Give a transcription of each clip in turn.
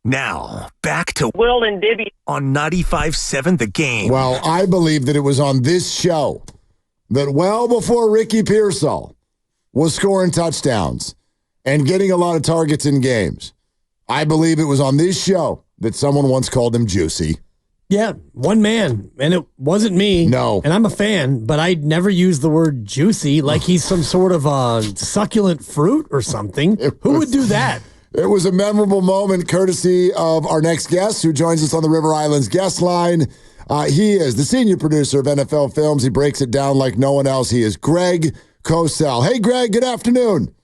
Now, back to Willard and Dibs on 95.7 The Game. Well, I believe that it was on this show that well before Ricky Pearsall was scoring touchdowns and getting a lot of targets in games, I believe it was on this show that someone once called him Juicy. Yeah, one man, and it wasn't me. No. And I'm a fan, but I'd never use the word juicy like he's some sort of a succulent fruit or something. Who would do that? It was a memorable moment courtesy of our next guest who joins us on the River Islands guest line. He is the senior producer of NFL Films. He breaks it down like no one else. He is Greg Cosell. Hey, Greg, good afternoon.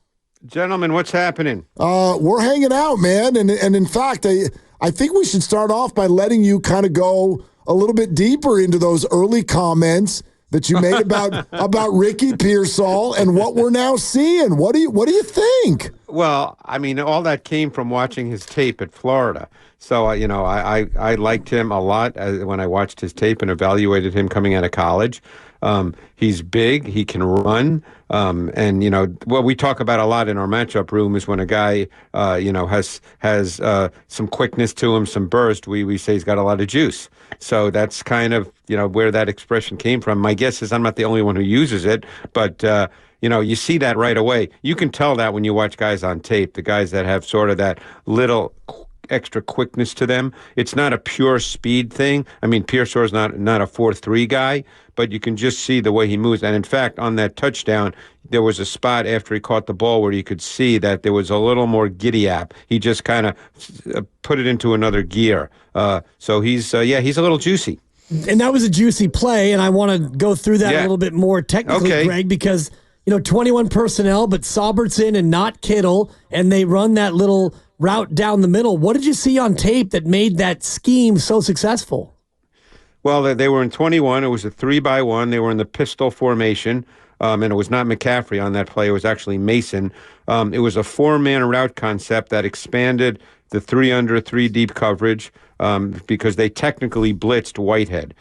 Gentlemen, what's happening? We're hanging out, man. And in fact, I think we should start off by letting you kind of go a little bit deeper into those early comments that you made about Ricky Pearsall and what we're now seeing. What do you think? Well, I mean, all that came from watching his tape at Florida. So, I liked him a lot when I watched his tape and evaluated him coming out of college. He's big. He can run. And, what we talk about a lot in our matchup room is when a guy, has some quickness to him, some burst, we say he's got a lot of juice. So that's kind of, where that expression came from. My guess is I'm not the only one who uses it, but, you see that right away. You can tell that when you watch guys on tape, the guys that have sort of that little extra quickness to them. It's not a pure speed thing. I mean, Pearsall's not a 4.3 guy, but you can just see the way he moves. And in fact, on that touchdown, there was a spot after he caught the ball where you could see that there was a little more giddy-up. He just kind of put it into another gear. So he's a little juicy. And that was a juicy play, and I want to go through that a little bit more technically, Greg, because 21 personnel, but Saubert's in and not Kittle, and they run that little route down the middle. What did you see on tape that made that scheme so successful? Well, they were in 21. It was a 3-by-1. They were in the pistol formation, and it was not McCaffrey on that play. It was actually Mason. It was a 4-man route concept that expanded the 3 under 3 deep coverage because they technically blitzed Whitehead.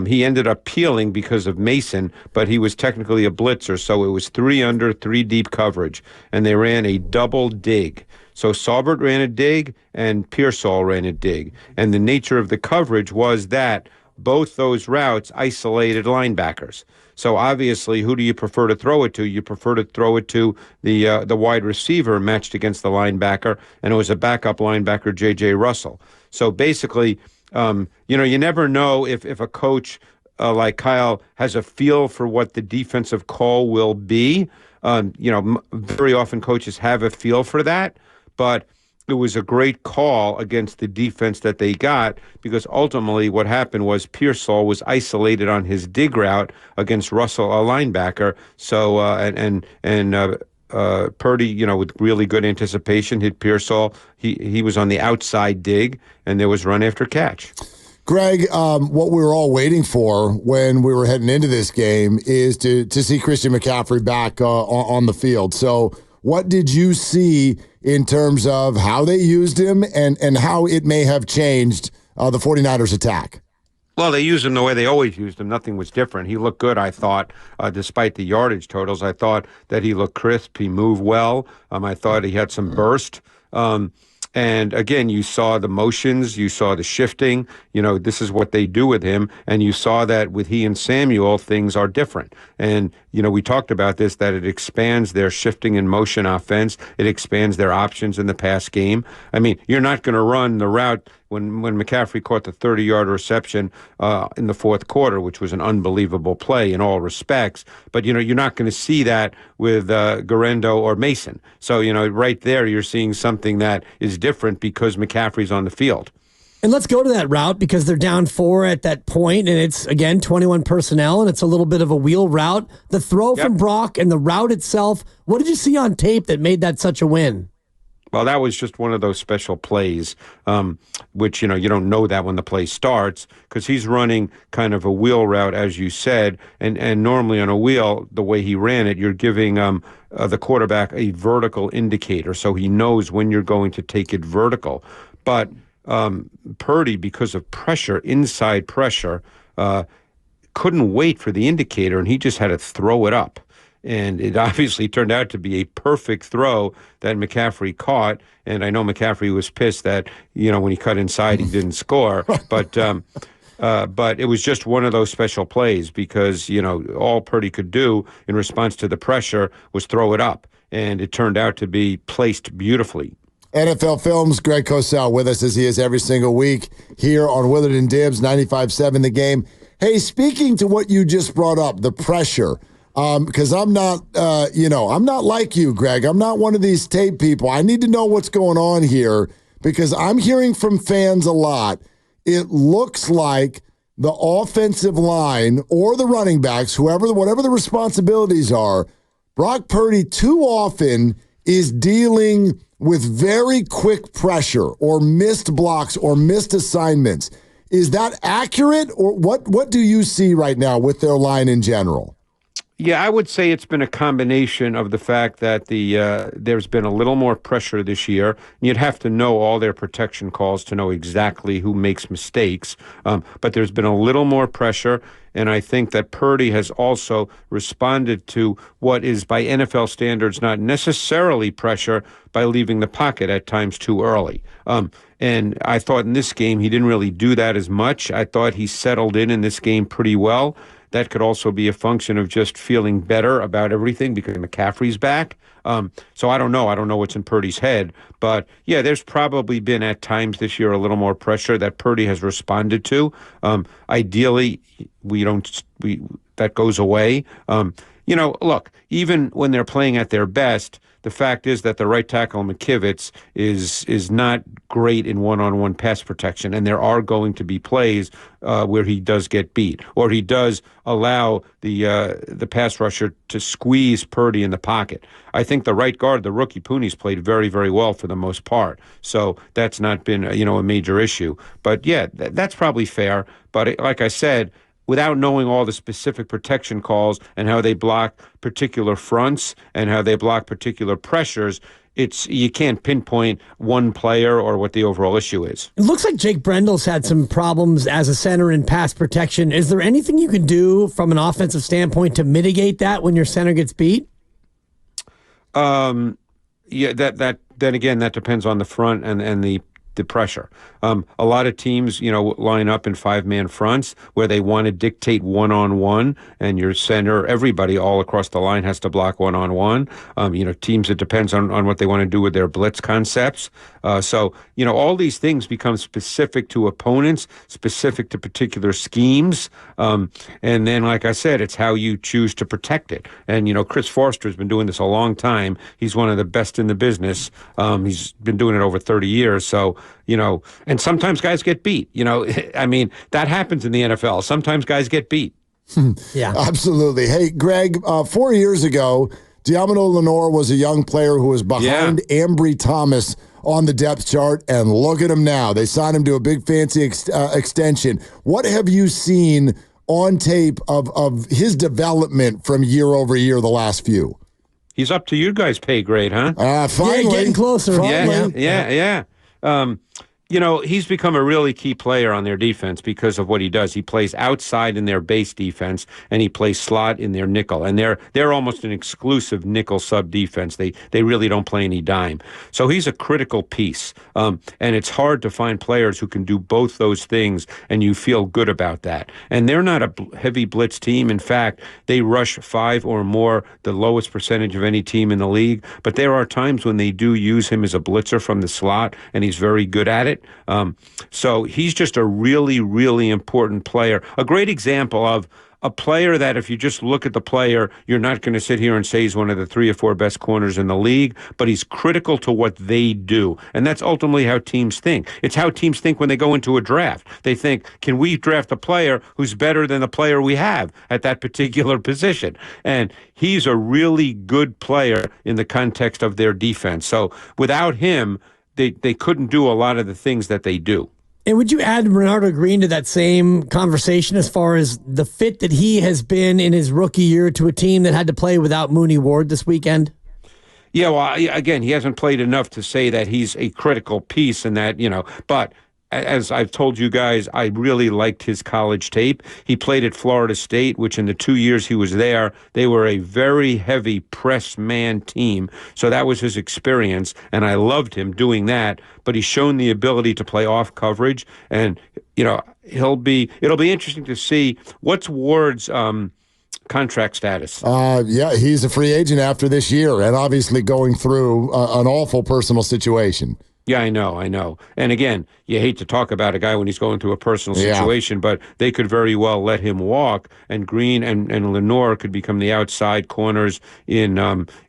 He ended up peeling because of Mason, but he was technically a blitzer, so it was 3 under 3 deep coverage, and they ran a double dig. So Saubert ran a dig and Pearsall ran a dig. And the nature of the coverage was that both those routes isolated linebackers. So obviously, who do you prefer to throw it to? You prefer to throw it to the wide receiver matched against the linebacker, and it was a backup linebacker, J.J. Russell. So basically, you never know if a coach like Kyle has a feel for what the defensive call will be. Very often coaches have a feel for that, but it was a great call against the defense that they got because ultimately what happened was Pearsall was isolated on his dig route against Russell, a linebacker. So Purdy, with really good anticipation, hit Pearsall. He was on the outside dig, and there was run after catch. Greg, what we were all waiting for when we were heading into this game is to see Christian McCaffrey back on the field. So what did you see in terms of how they used him and how it may have changed the 49ers attack? Well, they used him the way they always used him. Nothing was different. He looked good, I thought, despite the yardage totals. I thought that he looked crisp. He moved well. I thought he had some burst. And again, you saw the motions, you saw the shifting, this is what they do with him. And you saw that with he and Samuel, things are different. And, we talked about this, that it expands their shifting and motion offense. It expands their options in the pass game. I mean, you're not going to run the route when McCaffrey caught the 30-yard reception in the fourth quarter, which was an unbelievable play in all respects. But, you're not going to see that with Garendo or Mason. So, right there you're seeing something that is different because McCaffrey's on the field. And let's go to that route because they're down 4 at that point, and it's, again, 21 personnel, and it's a little bit of a wheel route. The throw from Brock and the route itself, what did you see on tape that made that such a win? Well, that was just one of those special plays, which, you don't know that when the play starts because he's running kind of a wheel route, as you said. And normally on a wheel, the way he ran it, you're giving the quarterback a vertical indicator so he knows when you're going to take it vertical. But Purdy, because of pressure, inside pressure, couldn't wait for the indicator, and he just had to throw it up. And it obviously turned out to be a perfect throw that McCaffrey caught. And I know McCaffrey was pissed that, when he cut inside, he didn't score. But it was just one of those special plays because, all Purdy could do in response to the pressure was throw it up. And it turned out to be placed beautifully. NFL Films, Greg Cosell with us as he is every single week here on Willard and Dibs, 95.7 The Game. Hey, speaking to what you just brought up, the pressure, because I'm not, I'm not like you, Greg. I'm not one of these tape people. I need to know what's going on here because I'm hearing from fans a lot. It looks like the offensive line or the running backs, whatever the responsibilities are, Brock Purdy too often is dealing with very quick pressure or missed blocks or missed assignments. Is that accurate, or what do you see right now with their line in general? Yeah, I would say it's been a combination of the fact that there's been a little more pressure this year. You'd have to know all their protection calls to know exactly who makes mistakes. But there's been a little more pressure, and I think that Purdy has also responded to what is, by NFL standards, not necessarily pressure by leaving the pocket at times too early. And I thought in this game he didn't really do that as much. I thought he settled in this game pretty well. That could also be a function of just feeling better about everything because McCaffrey's back. So I don't know. I don't know what's in Purdy's head. But, yeah, there's probably been at times this year a little more pressure that Purdy has responded to. Ideally, that goes away. Look, even when they're playing at their best, the fact is that the right tackle, McKivitz, is not great in one-on-one pass protection, and there are going to be plays where he does get beat, or he does allow the pass rusher to squeeze Purdy in the pocket. I think the right guard, the rookie Pooney's played very, very well for the most part, so that's not been a major issue. But yeah, that's probably fair. But like I said, without knowing all the specific protection calls and how they block particular fronts and how they block particular pressures, you can't pinpoint one player or what the overall issue is. It looks like Jake Brendel's had some problems as a center in pass protection. Is there anything you can do from an offensive standpoint to mitigate that when your center gets beat? Yeah, then again, that depends on the front and the pressure. A lot of teams, line up in five-man fronts where they want to dictate one-on-one, and your center, everybody all across the line has to block one-on-one. Teams, it depends on what they want to do with their blitz concepts. So all these things become specific to opponents, specific to particular schemes. And then, like I said, it's how you choose to protect it. And, Chris Forster's been doing this a long time. He's one of the best in the business. He's been doing it over 30 years. So, and sometimes guys get beat. I mean, that happens in the NFL. Sometimes guys get beat. Yeah, absolutely. Hey, Greg, 4 years ago, Diamond Lenore was a young player who was behind Ambry Thomas on the depth chart, and look at him now. They signed him to a big fancy extension. What have you seen on tape of his development from year over year the last few? He's up to you guys' pay grade, huh? Finally. Yeah, getting closer. Finally. Yeah. He's become a really key player on their defense because of what he does. He plays outside in their base defense, and he plays slot in their nickel. And they're almost an exclusive nickel sub defense. They really don't play any dime. So he's a critical piece. And it's hard to find players who can do both those things, and you feel good about that. And they're not a heavy blitz team. In fact, they rush 5 or more, the lowest percentage of any team in the league. But there are times when they do use him as a blitzer from the slot, and he's very good at it. So he's just a really, really important player. A great example of a player that if you just look at the player, you're not going to sit here and say he's one of the 3 or 4 best corners in the league, but he's critical to what they do. And that's ultimately how teams think. It's how teams think when they go into a draft. They think, can we draft a player who's better than the player we have at that particular position? And he's a really good player in the context of their defense. So without him, they couldn't do a lot of the things that they do. And would you add Renardo Green to that same conversation as far as the fit that he has been in his rookie year to a team that had to play without Mooney Ward this weekend? Yeah, well, again, he hasn't played enough to say that he's a critical piece in that, but as I've told you guys, I really liked his college tape. He played at Florida State, which in the 2 years he was there, they were a very heavy press man team. So that was his experience, and I loved him doing that. But he's shown the ability to play off coverage, and it'll be interesting to see what's Ward's contract status. Yeah, he's a free agent after this year, and obviously going through an awful personal situation. Yeah, I know. And again, you hate to talk about a guy when he's going through a personal situation, but they could very well let him walk, and Green and Lenoir could become the outside corners in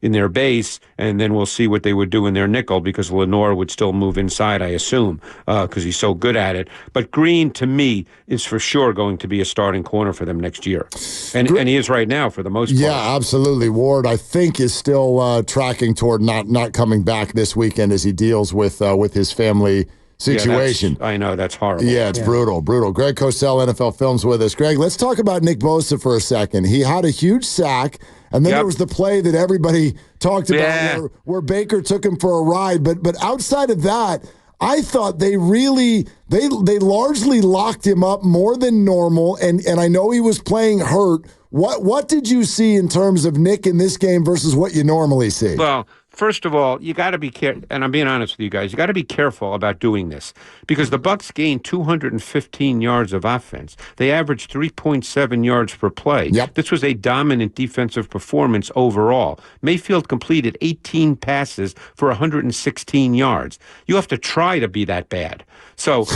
their base, and then we'll see what they would do in their nickel, because Lenoir would still move inside, I assume, because he's so good at it. But Green, to me, is for sure going to be a starting corner for them next year. And he is right now for the most part. Yeah, absolutely. Ward, I think, is still tracking toward not coming back this weekend as he deals with his family situation. I know, that's horrible. Yeah, it's brutal. Greg Cosell, NFL Films, with us. Greg, let's talk about Nick Bosa for a second. He had a huge sack, and then there was the play that everybody talked about where Baker took him for a ride. But outside of that, I thought they largely locked him up more than normal, and I know he was playing hurt. What did you see in terms of Nick in this game versus what you normally see? Well, first of all, you got to be careful, and I'm being honest with you guys, you got to be careful about doing this, because the Bucs gained 215 yards of offense. They averaged 3.7 yards per play. Yep. This was a dominant defensive performance overall. Mayfield completed 18 passes for 116 yards. You have to try to be that bad. So,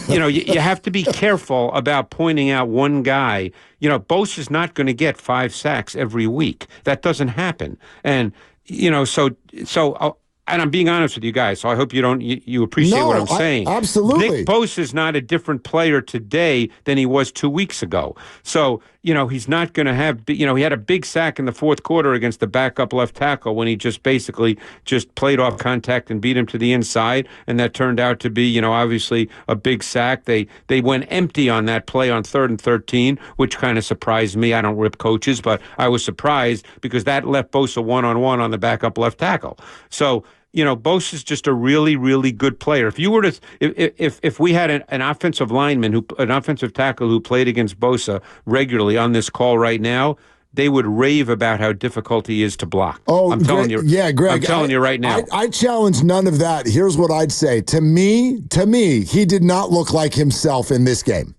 you have to be careful about pointing out one guy. Bosa's not going to get 5 sacks every week. That doesn't happen. And and I'm being honest with you guys, so I hope you appreciate what I'm saying. Absolutely. Nick Bosa is not a different player today than he was 2 weeks ago. So, he's not going to have, he had a big sack in the fourth quarter against the backup left tackle when he just basically just played off contact and beat him to the inside, and that turned out to be, obviously a big sack. They went empty on that play on 3rd and 13, which kind of surprised me. I don't rip coaches, but I was surprised because that left Bosa one-on-one on the backup left tackle. So, Bosa's just a really, really good player. If you were to, if we had an offensive lineman, an offensive tackle who played against Bosa regularly on this call right now, they would rave about how difficult he is to block. Oh, I'm telling you. Yeah, Greg. I'm telling you right now. I challenge none of that. Here's what I'd say. To me, he did not look like himself in this game.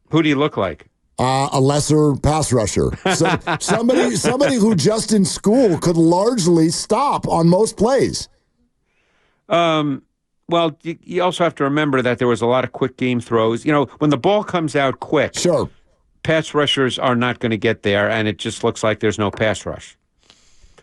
Who do you look like? A lesser pass rusher. So somebody who just in school could largely stop on most plays. Well, you also have to remember that there was a lot of quick game throws. When the ball comes out quick, sure, pass rushers are not going to get there, and it just looks like there's no pass rush.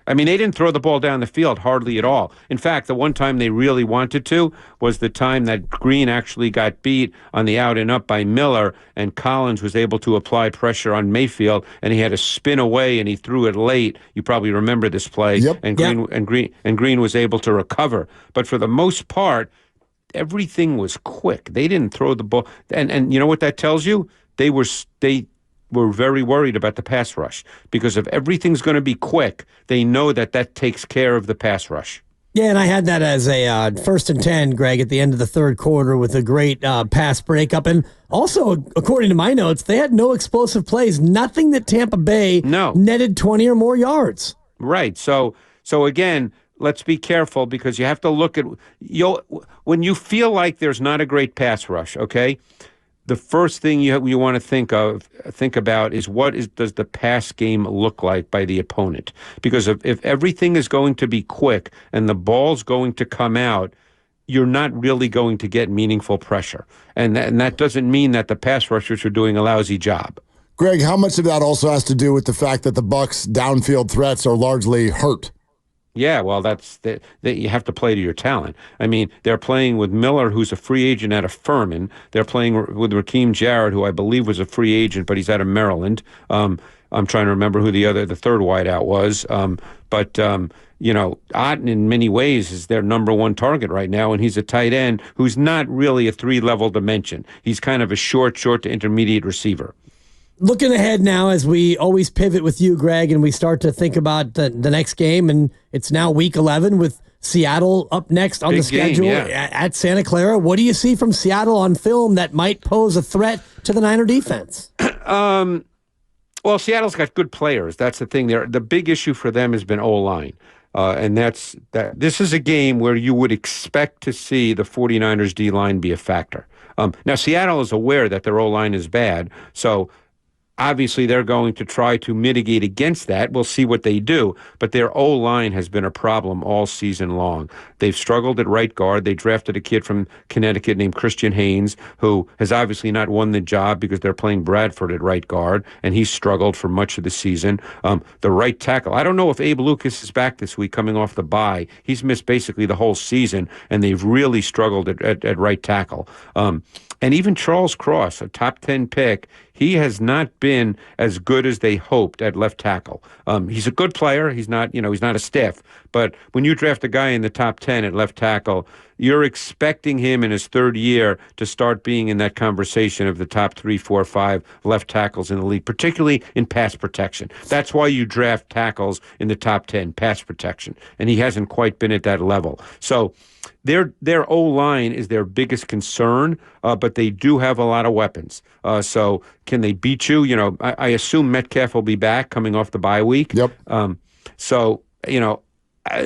I mean, they didn't throw the ball down the field hardly at all. In fact, the one time they really wanted to was the time that Green actually got beat on the out and up by Miller, and Collins was able to apply pressure on Mayfield, and he had to spin away, and he threw it late. You probably remember this play. Yep. And Green was able to recover. But for the most part, everything was quick. They didn't throw the ball, and you know what that tells you? They were very worried about the pass rush, because if everything's going to be quick, they know that takes care of the pass rush. Yeah, and I had that as a 1st and 10, Greg, at the end of the third quarter with a great pass breakup. And also, according to my notes, they had no explosive plays, nothing that Tampa Bay netted 20 or more yards. Right. So again, let's be careful, because you have to look at when you feel like there's not a great pass rush, okay? The first thing you want to think about is does the pass game look like by the opponent? Because if everything is going to be quick and the ball's going to come out, you're not really going to get meaningful pressure. And that doesn't mean that the pass rushers are doing a lousy job. Greg, how much of that also has to do with the fact that the Bucs' downfield threats are largely hurt? Yeah, well, that's you have to play to your talent. I mean, they're playing with Miller, who's a free agent out of Furman. They're playing with Raheem Jarrett, who I believe was a free agent, but he's out of Maryland. I'm trying to remember who the third wideout was. But Otten in many ways is their number one target right now, and he's a tight end who's not really a 3-level dimension. He's kind of a short to intermediate receiver. Looking ahead now, as we always pivot with you, Greg, and we start to think about the next game, and it's now week 11 with Seattle up next on the schedule at Santa Clara. What do you see from Seattle on film that might pose a threat to the Niner defense? Well, Seattle's got good players. That's the thing there. The big issue for them has been O-line. And that's that. This is a game where you would expect to see the 49ers D-line be a factor. Now, Seattle is aware that their O-line is bad, so obviously they're going to try to mitigate against that. We'll see what they do. But their O-line has been a problem all season long. They've struggled at right guard. They drafted a kid from Connecticut named Christian Haynes, who has obviously not won the job because they're playing Bradford at right guard, and he's struggled for much of the season. The right tackle, I don't know if Abe Lucas is back this week coming off the bye. He's missed basically the whole season, and they've really struggled at right tackle. And even Charles Cross, a top 10 pick, he has not been as good as they hoped at left tackle. He's a good player. He's not a stiff. But when you draft a guy in the top 10 at left tackle, you're expecting him in his third year to start being in that conversation of the top 3, 4, 5 left tackles in the league, particularly in pass protection. That's why you draft tackles in the top 10, pass protection. And he hasn't quite been at that level. So their O-line is their biggest concern, but they do have a lot of weapons. So can they beat you? I assume Metcalf will be back coming off the bye week. Yep.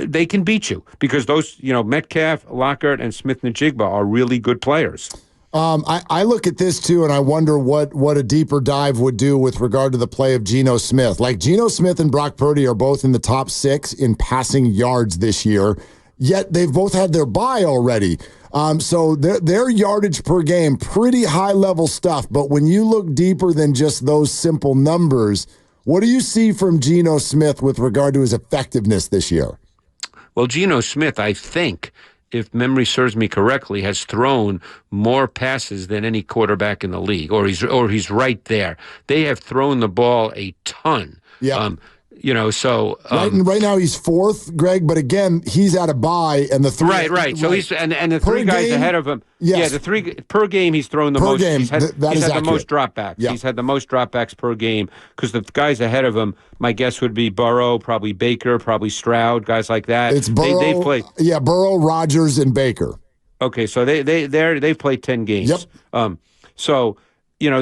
They can beat you because those, Metcalf, Lockhart, and Smith-Njigba are really good players. I look at this, too, and I wonder what a deeper dive would do with regard to the play of Geno Smith. Like, Geno Smith and Brock Purdy are both in the top 6 in passing yards this year, yet they've both had their bye already. So their yardage per game, pretty high-level stuff. But when you look deeper than just those simple numbers, what do you see from Geno Smith with regard to his effectiveness this year? Well, Geno Smith, I think, if memory serves me correctly, has thrown more passes than any quarterback in the league, or he's right there. They have thrown the ball a ton. Yeah. Right now he's 4th, Greg, but again, he's at a bye, and the three right. So he's and the three guys ahead of him. Yes. Yeah, the 3 per game he's thrown the most. Game, he's had the most dropbacks. Yeah. He's had the most dropbacks per game because the guys ahead of him, my guess would be Burrow, probably Baker, probably Stroud, guys like that. It's Burrow. They've played. Yeah, Burrow, Rodgers, and Baker. Okay, so they've played 10 games. Yep.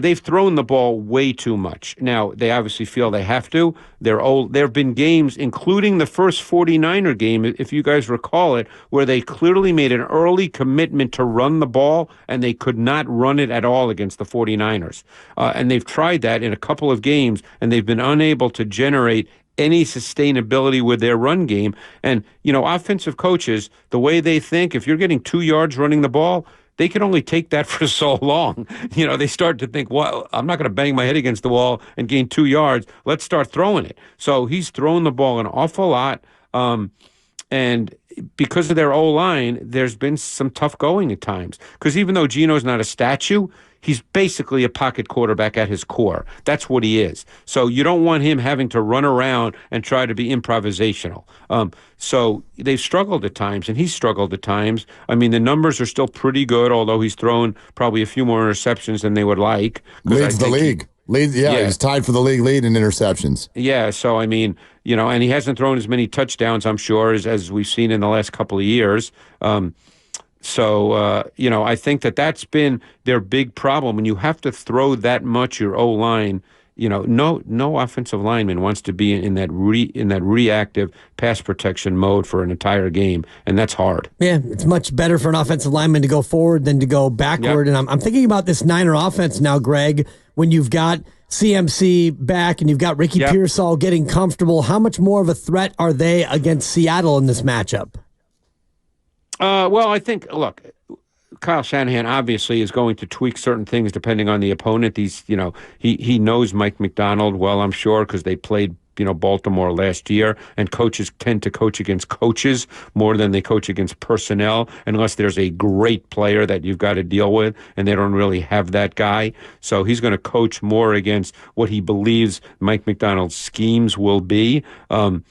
They've thrown the ball way too much. Now, they obviously feel they have to. They're old. There have been games, including the first 49er game, if you guys recall it, where they clearly made an early commitment to run the ball, and they could not run it at all against the 49ers. And they've tried that in a couple of games, and they've been unable to generate any sustainability with their run game. And, offensive coaches, the way they think, if you're getting 2 yards running the ball, they can only take that for so long. They start to think, well, I'm not going to bang my head against the wall and gain 2 yards. Let's start throwing it. So he's thrown the ball an awful lot. And because of their O-line, there's been some tough going at times. Because even though Geno's not a statue, he's basically a pocket quarterback at his core. That's what he is. So you don't want him having to run around and try to be improvisational. So they've struggled at times, and he's struggled at times. I mean, the numbers are still pretty good, although he's thrown probably a few more interceptions than they would like. Leads the league. He's tied for the league lead in interceptions. Yeah, so I mean, and he hasn't thrown as many touchdowns, I'm sure, as we've seen in the last couple of years. I think that's been their big problem. When you have to throw that much your O-line, no offensive lineman wants to be in that reactive pass protection mode for an entire game, and that's hard. Yeah, it's much better for an offensive lineman to go forward than to go backward. Yep. And I'm thinking about this Niner offense now, Greg, when you've got CMC back and you've got Ricky Pearsall getting comfortable. How much more of a threat are they against Seattle in this matchup? Well, I think, look, Kyle Shanahan obviously is going to tweak certain things depending on the opponent. He knows Mike McDonald well, I'm sure, because they played, Baltimore last year, and coaches tend to coach against coaches more than they coach against personnel, unless there's a great player that you've got to deal with, and they don't really have that guy. So he's going to coach more against what he believes Mike McDonald's schemes will be. But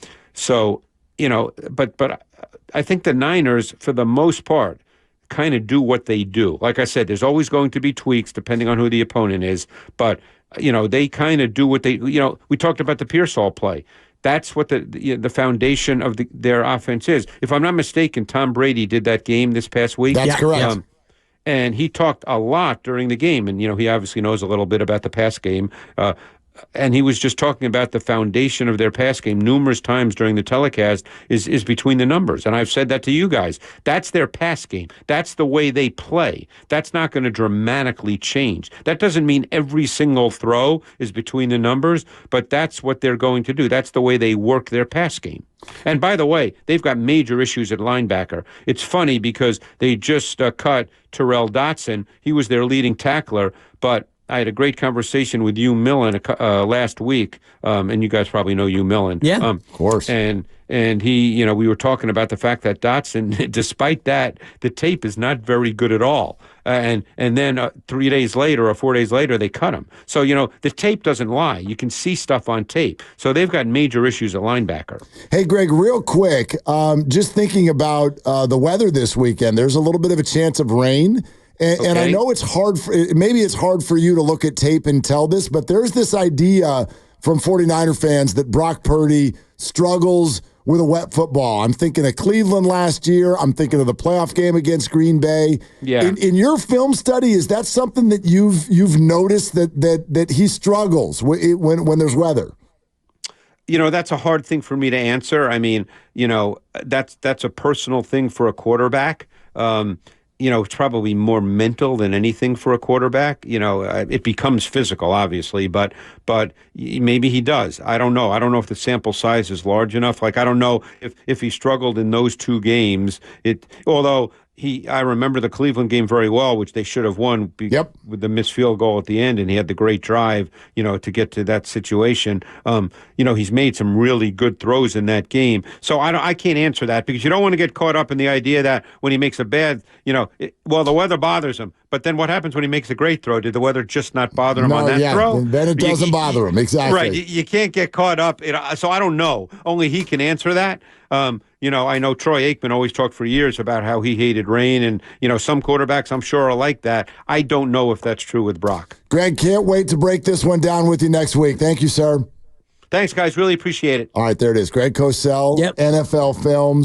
I think the Niners, for the most part, kind of do what they do. Like I said, there's always going to be tweaks depending on who the opponent is, but they kind of do what they, we talked about the Pearsall play. That's what the foundation of their offense is. If I'm not mistaken, Tom Brady did that game this past week. That's correct. And he talked a lot during the game, and he obviously knows a little bit about the pass game. And he was just talking about the foundation of their pass game numerous times during the telecast is between the numbers. And I've said that to you guys. That's their pass game. That's the way they play. That's not going to dramatically change. That doesn't mean every single throw is between the numbers, but that's what they're going to do. That's the way they work their pass game. And by the way, they've got major issues at linebacker. It's funny because they just cut Terrell Dotson. He was their leading tackler, but I had a great conversation with Hugh Millen last week, and you guys probably know Hugh Millen. Yeah, of course. And he, we were talking about the fact that Dotson, despite that, the tape is not very good at all. And then 3 days later or 4 days later, they cut him. So, the tape doesn't lie. You can see stuff on tape. So they've got major issues at linebacker. Hey, Greg, real quick, just thinking about the weather this weekend, there's a little bit of a chance of rain. And I know it's hard, maybe it's hard for you to look at tape and tell this, but there's this idea from 49er fans that Brock Purdy struggles with a wet football. I'm thinking of Cleveland last year. I'm thinking of the playoff game against Green Bay. Yeah. In your film study, is that something that you've noticed that he struggles when there's weather? That's a hard thing for me to answer. I mean, that's a personal thing for a quarterback. It's probably more mental than anything for a quarterback. It becomes physical, obviously, but maybe he does. I don't know. I don't know if the sample size is large enough. Like, I don't know if he struggled in those two games. Although I remember the Cleveland game very well, which they should have won with the missed field goal at the end, and he had the great drive, to get to that situation. He's made some really good throws in that game. So I can't answer that because you don't want to get caught up in the idea that when he makes a bad, the weather bothers him. But then what happens when he makes a great throw? Did the weather just not bother him on that throw? Then it doesn't bother him. Exactly. Right. You can't get caught up. So I don't know. Only he can answer that. I know Troy Aikman always talked for years about how he hated rain, and, some quarterbacks I'm sure are like that. I don't know if that's true with Brock. Greg, can't wait to break this one down with you next week. Thank you, sir. Thanks, guys. Really appreciate it. All right, there it is. Greg Cosell, NFL Films.